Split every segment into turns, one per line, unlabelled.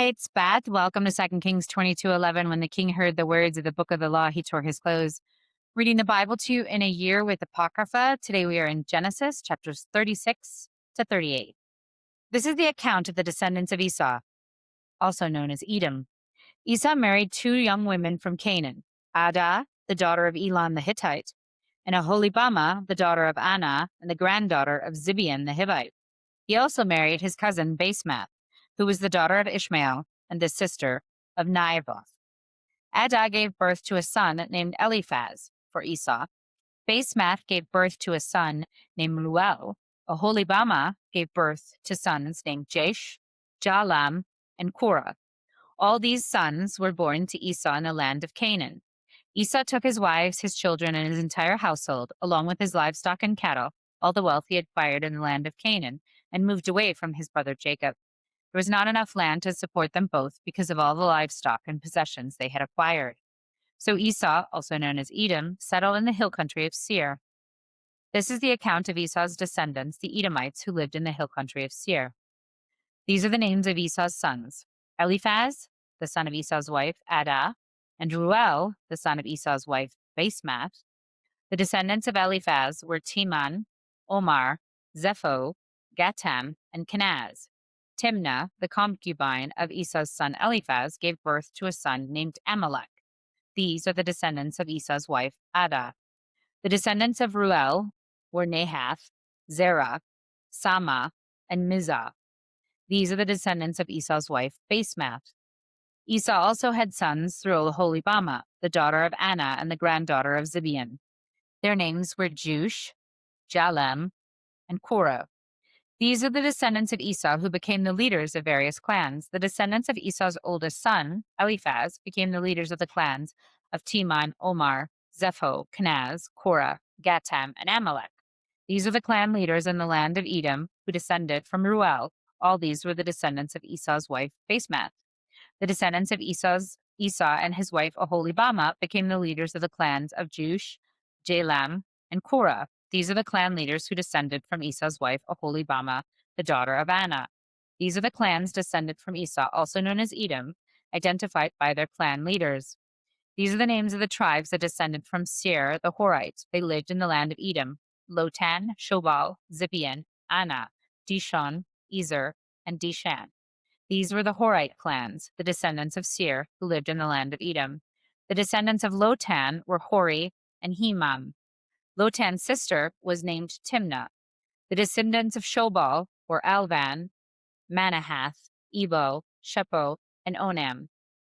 Hi, it's Beth. Welcome to 2 Kings 22:11. When the king heard the words of the book of the law, he tore his clothes. Reading the Bible to you in a year with Apocrypha. Today we are in Genesis chapters 36 to 38. This is the account of the descendants of Esau, also known as Edom. Esau married two young women from Canaan, Adah, the daughter of Elon the Hittite, and Aholibamah, the daughter of Anah, and the granddaughter of Zibeon the Hivite. He also married his cousin Basemath, who was the daughter of Ishmael and the sister of Nebaioth. Adah gave birth to a son named Eliphaz for Esau. Basemath gave birth to a son named Reuel. Aholibamah gave birth to sons named Jesh, Jalam, and Korah. All these sons were born to Esau in the land of Canaan. Esau took his wives, his children, and his entire household, along with his livestock and cattle, all the wealth he had acquired in the land of Canaan, and moved away from his brother Jacob. There was not enough land to support them both because of all the livestock and possessions they had acquired. So Esau, also known as Edom, settled in the hill country of Seir. This is the account of Esau's descendants, the Edomites, who lived in the hill country of Seir. These are the names of Esau's sons: Eliphaz, the son of Esau's wife, Adah, and Reuel, the son of Esau's wife, Basemath. The descendants of Eliphaz were Teman, Omar, Zepho, Gatam, and Kenaz. Timnah, the concubine of Esau's son Eliphaz, gave birth to a son named Amalek. These are the descendants of Esau's wife, Adah. The descendants of Reuel were Nahath, Zerah, Sama, and Mizah. These are the descendants of Esau's wife, Basemath. Esau also had sons through Aholibamah, the daughter of Anah and the granddaughter of Zibeon. Their names were Jush, Jalem, and Korah. These are the descendants of Esau who became the leaders of various clans. The descendants of Esau's oldest son, Eliphaz, became the leaders of the clans of Teman, Omar, Zepho, Kenaz, Korah, Gatam, and Amalek. These are the clan leaders in the land of Edom who descended from Reuel. All these were the descendants of Esau's wife, Basemath. The descendants of Esau and his wife Aholibamah became the leaders of the clans of Jush, Jalam, and Korah. These are the clan leaders who descended from Esau's wife Aholibamah, the daughter of Anah. These are the clans descended from Esau, also known as Edom, identified by their clan leaders. These are the names of the tribes that descended from Seir, the Horites. They lived in the land of Edom: Lotan, Shobal, Zibeon, Anah, Dishon, Ezer, and Dishan. These were the Horite clans, the descendants of Seir, who lived in the land of Edom. The descendants of Lotan were Hori and Hemam. Lotan's sister was named Timnah. The descendants of Shobal were Alvan, Manahath, Ebo, Shepo, and Onam.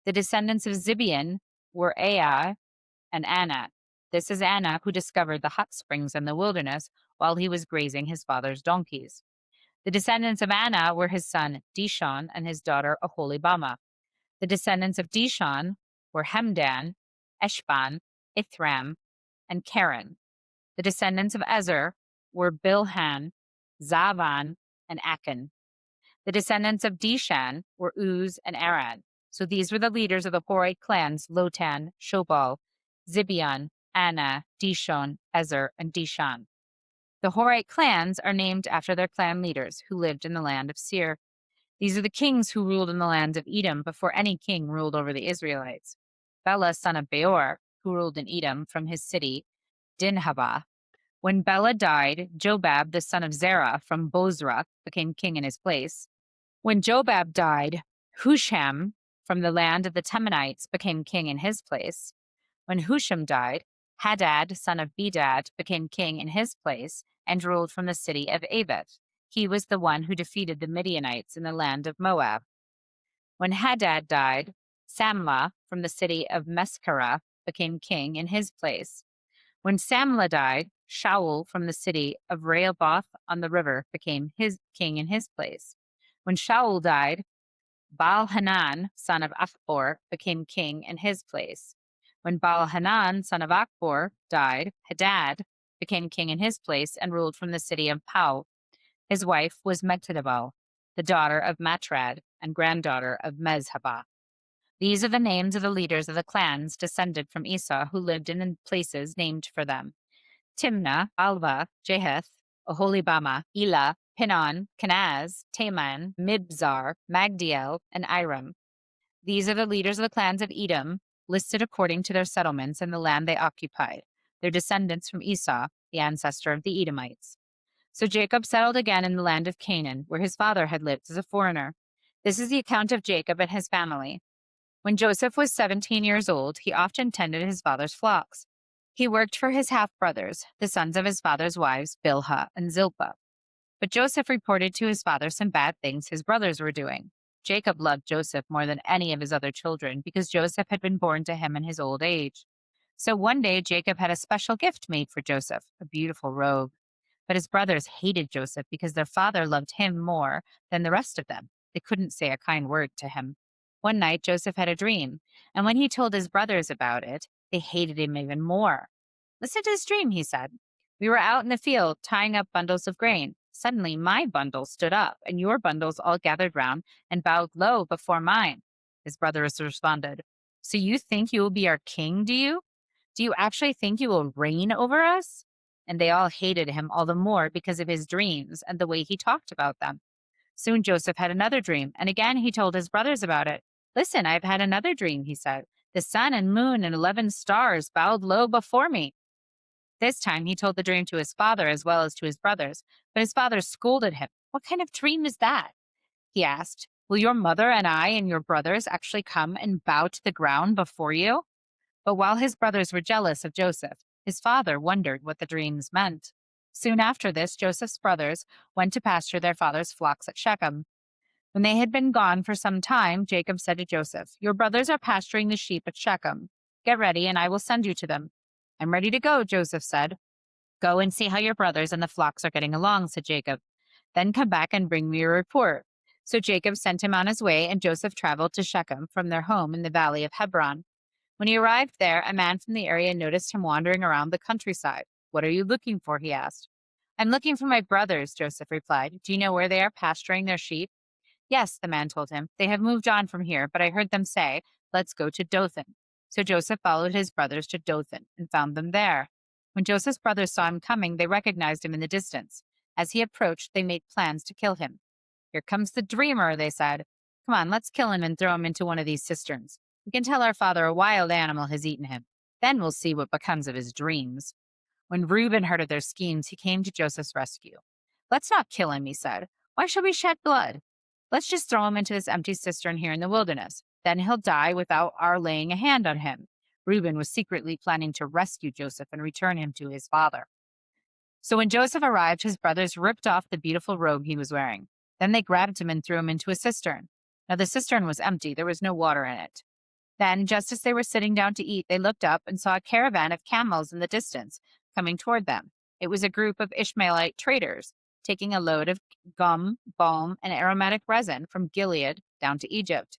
The descendants of Zibeon were Ai and Anat. This is Anah who discovered the hot springs in the wilderness while he was grazing his father's donkeys. The descendants of Anah were his son Dishon and his daughter Aholibamah. The descendants of Dishon were Hemdan, Eshban, Ithram, and Karen. The descendants of Ezer were Bilhan, Zavan, and Akan. The descendants of Dishan were Uz and Aran. So these were the leaders of the Horite clans: Lotan, Shobal, Zibeon, Anah, Dishon, Ezer, and Dishan. The Horite clans are named after their clan leaders who lived in the land of Seir. These are the kings who ruled in the land of Edom before any king ruled over the Israelites. Bela, son of Beor, who ruled in Edom from his city Dinhabah. When Bela died, Jobab, the son of Zerah from Bozrah, became king in his place. When Jobab died, Husham from the land of the Temanites became king in his place. When Husham died, Hadad, son of Bedad, became king in his place and ruled from the city of Avith. He was the one who defeated the Midianites in the land of Moab. When Hadad died, Samlah from the city of Meskarah became king in his place. When Samlah died, Shaul from the city of Rehoboth on the river became his king in his place. When Shaul died, Baal-Hanan, son of Achbor, became king in his place. When Baal-Hanan, son of Achbor, died, Hadad became king in his place and ruled from the city of Pau. His wife was Mehtedabel, the daughter of Matrad and granddaughter of Mezhabah. These are the names of the leaders of the clans descended from Esau who lived in places named for them: Timnah, Alva, Jeheth, Oholibama, Elah, Pinon, Kenaz, Taman, Mibzar, Magdiel, and Iram. These are the leaders of the clans of Edom, listed according to their settlements and the land they occupied, their descendants from Esau, the ancestor of the Edomites. So Jacob settled again in the land of Canaan, where his father had lived as a foreigner. This is the account of Jacob and his family. When Joseph was 17 years old, he often tended his father's flocks. He worked for his half-brothers, the sons of his father's wives, Bilhah and Zilpah. But Joseph reported to his father some bad things his brothers were doing. Jacob loved Joseph more than any of his other children because Joseph had been born to him in his old age. So one day Jacob had a special gift made for Joseph, a beautiful robe. But his brothers hated Joseph because their father loved him more than the rest of them. They couldn't say a kind word to him. One night Joseph had a dream, and when he told his brothers about it, they hated him even more. "Listen to his dream," he said. "We were out in the field tying up bundles of grain. Suddenly my bundle stood up, and your bundles all gathered round and bowed low before mine." His brothers responded, "So you think you will be our king, do you? Do you actually think you will reign over us?" And they all hated him all the more because of his dreams and the way he talked about them. Soon Joseph had another dream, and again he told his brothers about it. "Listen, I've had another dream," he said. "The sun and moon and 11 stars bowed low before me." This time he told the dream to his father as well as to his brothers, but his father scolded him. "What kind of dream is that?" he asked. "Will your mother and I and your brothers actually come and bow to the ground before you?" But while his brothers were jealous of Joseph, his father wondered what the dreams meant. Soon after this, Joseph's brothers went to pasture their father's flocks at Shechem. When they had been gone for some time, Jacob said to Joseph, "Your brothers are pasturing the sheep at Shechem. Get ready, and I will send you to them." "I'm ready to go," Joseph said. "Go and see how your brothers and the flocks are getting along," said Jacob. "Then come back and bring me a report." So Jacob sent him on his way, and Joseph traveled to Shechem from their home in the valley of Hebron. When he arrived there, a man from the area noticed him wandering around the countryside. "What are you looking for?" he asked. "I'm looking for my brothers," Joseph replied. "Do you know where they are pasturing their sheep?" "Yes," the man told him. "They have moved on from here, but I heard them say, 'Let's go to Dothan.'" So Joseph followed his brothers to Dothan and found them there. When Joseph's brothers saw him coming, they recognized him in the distance. As he approached, they made plans to kill him. "Here comes the dreamer," they said. "Come on, let's kill him and throw him into one of these cisterns. We can tell our father a wild animal has eaten him. Then we'll see what becomes of his dreams." When Reuben heard of their schemes, he came to Joseph's rescue. "Let's not kill him," he said. "Why should we shed blood? Let's just throw him into this empty cistern here in the wilderness. Then he'll die without our laying a hand on him." Reuben was secretly planning to rescue Joseph and return him to his father. So when Joseph arrived, his brothers ripped off the beautiful robe he was wearing. Then they grabbed him and threw him into a cistern. Now the cistern was empty, there was no water in it. Then, just as they were sitting down to eat, they looked up and saw a caravan of camels in the distance coming toward them. It was a group of Ishmaelite traders taking a load of gum, balm, and aromatic resin from Gilead down to Egypt.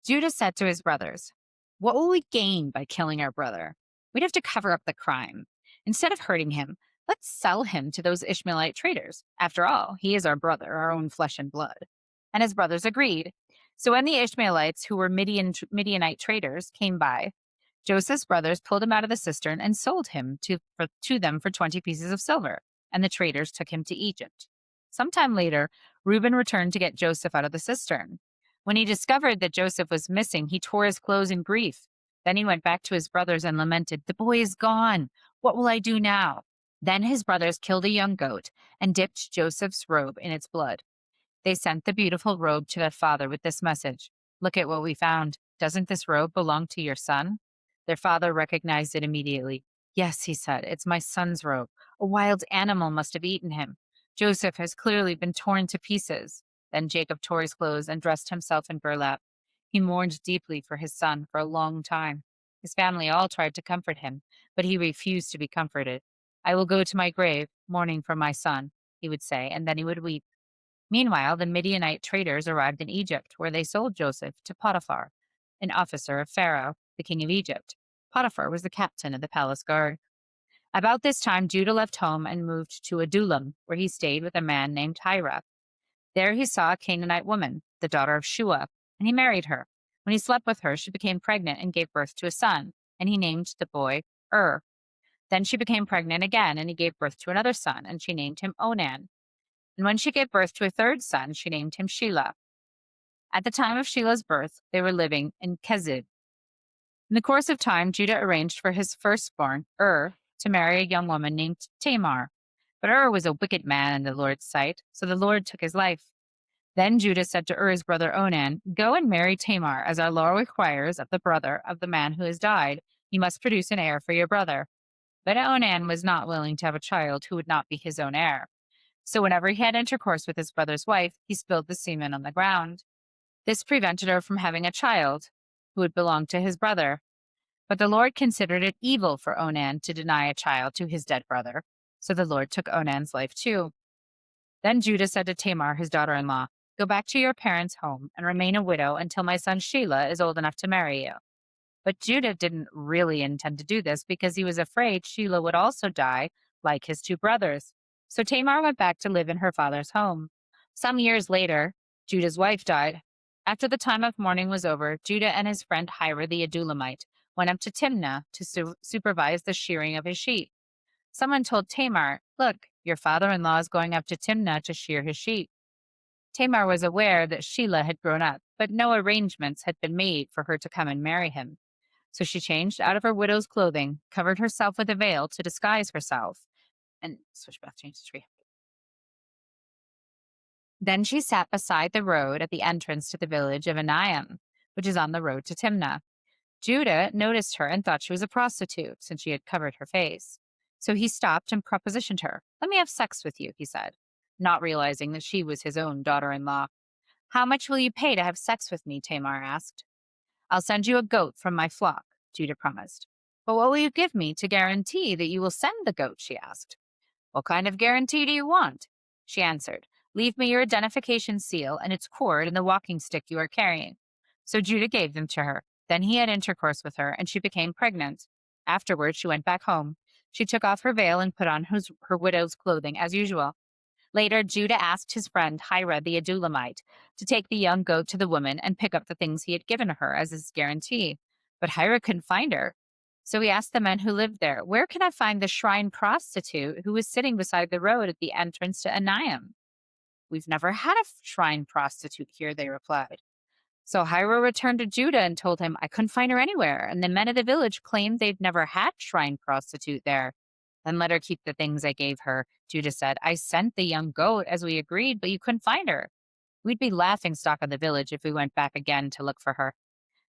Judah said to his brothers, "What will we gain by killing our brother? We'd have to cover up the crime. Instead of hurting him, let's sell him to those Ishmaelite traders. After all, he is our brother, our own flesh and blood." And his brothers agreed. So when the Ishmaelites, who were Midianite traders, came by, Joseph's brothers pulled him out of the cistern and sold him to them for 20 pieces of silver, and the traders took him to Egypt. Sometime later, Reuben returned to get Joseph out of the cistern. When he discovered that Joseph was missing, he tore his clothes in grief. Then he went back to his brothers and lamented, "The boy is gone. What will I do now?" Then his brothers killed a young goat and dipped Joseph's robe in its blood. They sent the beautiful robe to their father with this message: "Look at what we found. Doesn't this robe belong to your son?" Their father recognized it immediately. "Yes," he said, "it's my son's robe. A wild animal must have eaten him. Joseph has clearly been torn to pieces." Then Jacob tore his clothes and dressed himself in burlap. He mourned deeply for his son for a long time. His family all tried to comfort him, but he refused to be comforted. "I will go to my grave, mourning for my son," he would say, and then he would weep. Meanwhile, the Midianite traders arrived in Egypt, where they sold Joseph to Potiphar, an officer of Pharaoh, the king of Egypt. Potiphar was the captain of the palace guard. About this time, Judah left home and moved to Adullam, where he stayed with a man named Hira. There he saw a Canaanite woman, the daughter of Shua, and he married her. When he slept with her, she became pregnant and gave birth to a son, and he named the boy Er. Then she became pregnant again, and he gave birth to another son, and she named him Onan. And when she gave birth to a third son, she named him Shelah. At the time of Shelah's birth, they were living in Kezib. In the course of time, Judah arranged for his firstborn, to marry a young woman named Tamar. But was a wicked man in the Lord's sight, so the Lord took his life. Then Judah said to his brother Onan, "Go and marry Tamar, as our law requires of the brother of the man who has died. You must produce an heir for your brother." But Onan was not willing to have a child who would not be his own heir. So whenever he had intercourse with his brother's wife, he spilled the semen on the ground. This prevented her from having a child who would belong to his brother. But the Lord considered it evil for Onan to deny a child to his dead brother. So the Lord took Onan's life too. Then Judah said to Tamar, his daughter-in-law, "Go back to your parents' home and remain a widow until my son Shelah is old enough to marry you." But Judah didn't really intend to do this because he was afraid Shelah would also die like his two brothers. So Tamar went back to live in her father's home. Some years later, Judah's wife died. After the time of mourning was over, Judah and his friend Hira the Adullamite went up to Timnah to supervise the shearing of his sheep. Someone told Tamar, "Look, your father-in-law is going up to Timnah to shear his sheep." Tamar was aware that Shelah had grown up, but no arrangements had been made for her to come and marry him. So she changed out of her widow's clothing, covered herself with a veil to disguise herself, and Beth changed the tree. Then she sat beside the road at the entrance to the village of Anaim, which is on the road to Timnah. Judah noticed her and thought she was a prostitute, since she had covered her face. So he stopped and propositioned her. "Let me have sex with you," he said, not realizing that she was his own daughter-in-law. "How much will you pay to have sex with me?" Tamar asked. "I'll send you a goat from my flock," Judah promised. "But what will you give me to guarantee that you will send the goat?" she asked. "What kind of guarantee do you want?" She answered, "Leave me your identification seal and its cord and the walking stick you are carrying." So Judah gave them to her. Then he had intercourse with her, and she became pregnant. Afterward, she went back home. She took off her veil and put on her widow's clothing as usual. Later, Judah asked his friend Hira the Adullamite to take the young goat to the woman and pick up the things he had given her as his guarantee. But Hira couldn't find her. So he asked the men who lived there, "Where can I find the shrine prostitute who was sitting beside the road at the entrance to Anaim?" "We've never had a shrine prostitute here," they replied. So Hira returned to Judah and told him, "I couldn't find her anywhere, and the men of the village claimed they'd never had shrine prostitute there." "Then let her keep the things I gave her," Judah said. "I sent the young goat as we agreed, but you couldn't find her. We'd be laughing stock of the village if we went back again to look for her."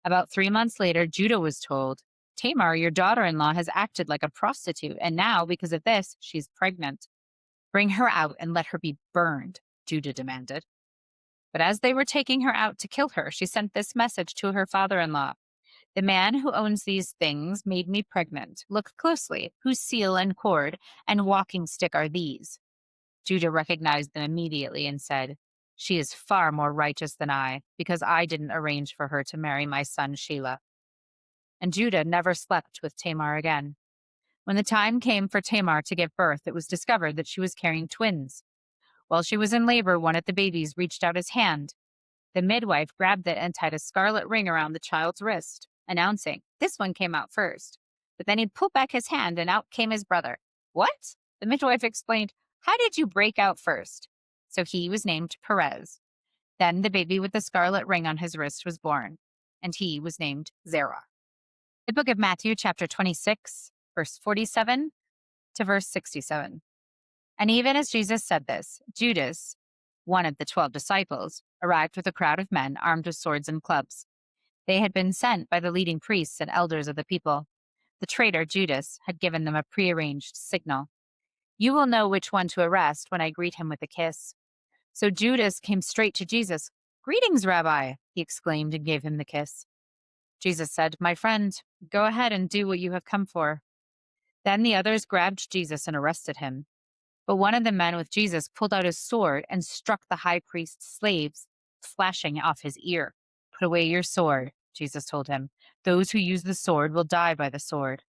About 3 months later, Judah was told, "Tamar, your daughter-in-law, has acted like a prostitute, and now, because of this, she's pregnant." "Bring her out and let her be burned," Judah demanded. But as they were taking her out to kill her, she sent this message to her father-in-law: "The man who owns these things made me pregnant. Look closely. Whose seal and cord and walking stick are these?" Judah recognized them immediately and said, "She is far more righteous than I, because I didn't arrange for her to marry my son Shelah." And Judah never slept with Tamar again. When the time came for Tamar to give birth, it was discovered that she was carrying twins. While she was in labor, one of the babies reached out his hand. The midwife grabbed it and tied a scarlet ring around the child's wrist, announcing, "This one came out first." But then he pulled back his hand and out came his brother. "What?" The midwife explained, "How did you break out first?" So he was named Perez. Then the baby with the scarlet ring on his wrist was born, and he was named Zerah. The book of Matthew, chapter 26, verse 47 to verse 67. And even as Jesus said this, Judas, one of the 12 disciples, arrived with a crowd of men armed with swords and clubs. They had been sent by the leading priests and elders of the people. The traitor Judas had given them a prearranged signal. "You will know which one to arrest when I greet him with a kiss." So Judas came straight to Jesus. "Greetings, Rabbi," he exclaimed and gave him the kiss. Jesus said, "My friend, go ahead and do what you have come for." Then the others grabbed Jesus and arrested him. But one of the men with Jesus pulled out his sword and struck the high priest's slaves, slashing off his ear. "Put away your sword," Jesus told him. "Those who use the sword will die by the sword.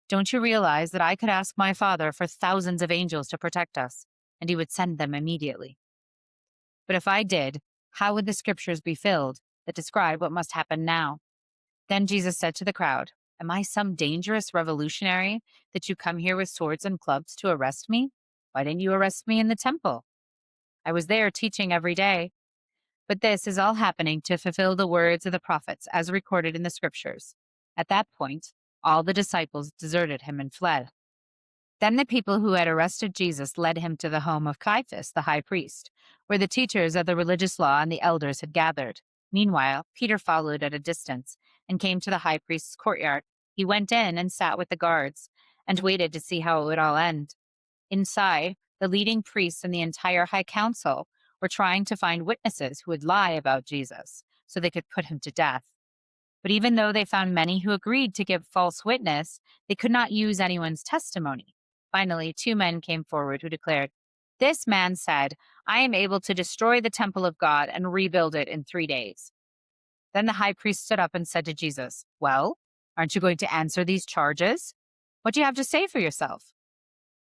Don't you realize that I could ask my Father for thousands of angels to protect us, and he would send them immediately? But if I did, how would the scriptures be filled that describe what must happen now?" Then Jesus said to the crowd, Am I some dangerous revolutionary that you come here with swords and clubs to arrest me? Why didn't you arrest me in the temple? I was there teaching every day. But this is all happening to fulfill the words of the prophets as recorded in the scriptures. At that point, all the disciples deserted him and fled. Then the people who had arrested Jesus led him to the home of Caiaphas, the high priest, where the teachers of the religious law and the elders had gathered. Meanwhile, Peter followed at a distance and came to the high priest's courtyard. He went in and sat with the guards and waited to see how it would all end. Inside, the leading priests and the entire high council were trying to find witnesses who would lie about Jesus so they could put him to death. But even though they found many who agreed to give false witness, they could not use anyone's testimony. Finally, 2 men came forward who declared, "This man said, 'I am able to destroy the temple of God and rebuild it in 3 days.'" Then the high priest stood up and said to Jesus, "Well, aren't you going to answer these charges? What do you have to say for yourself?"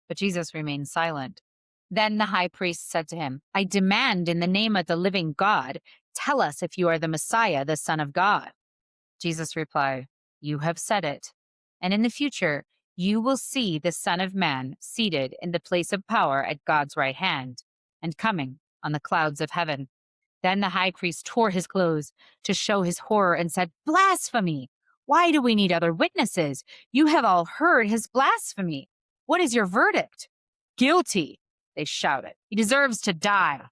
But Jesus remained silent. Then the high priest said to him, "I demand in the name of the living God, tell us if you are the Messiah, the Son of God." Jesus replied, "You have said it. And in the future, you will see the Son of Man seated in the place of power at God's right hand and coming on the clouds of heaven." Then the high priest tore his clothes to show his horror and said, "Blasphemy! Why do we need other witnesses? You have all heard his blasphemy. What is your verdict?" "Guilty," they shouted. "He deserves to die."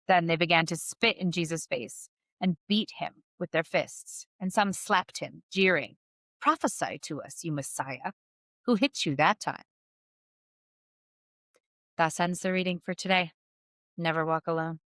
Then they began to spit in Jesus' face and beat him with their fists, and some slapped him, jeering, "Prophesy to us, you Messiah. Who hit you that time?" Thus ends the reading for today. Never walk alone.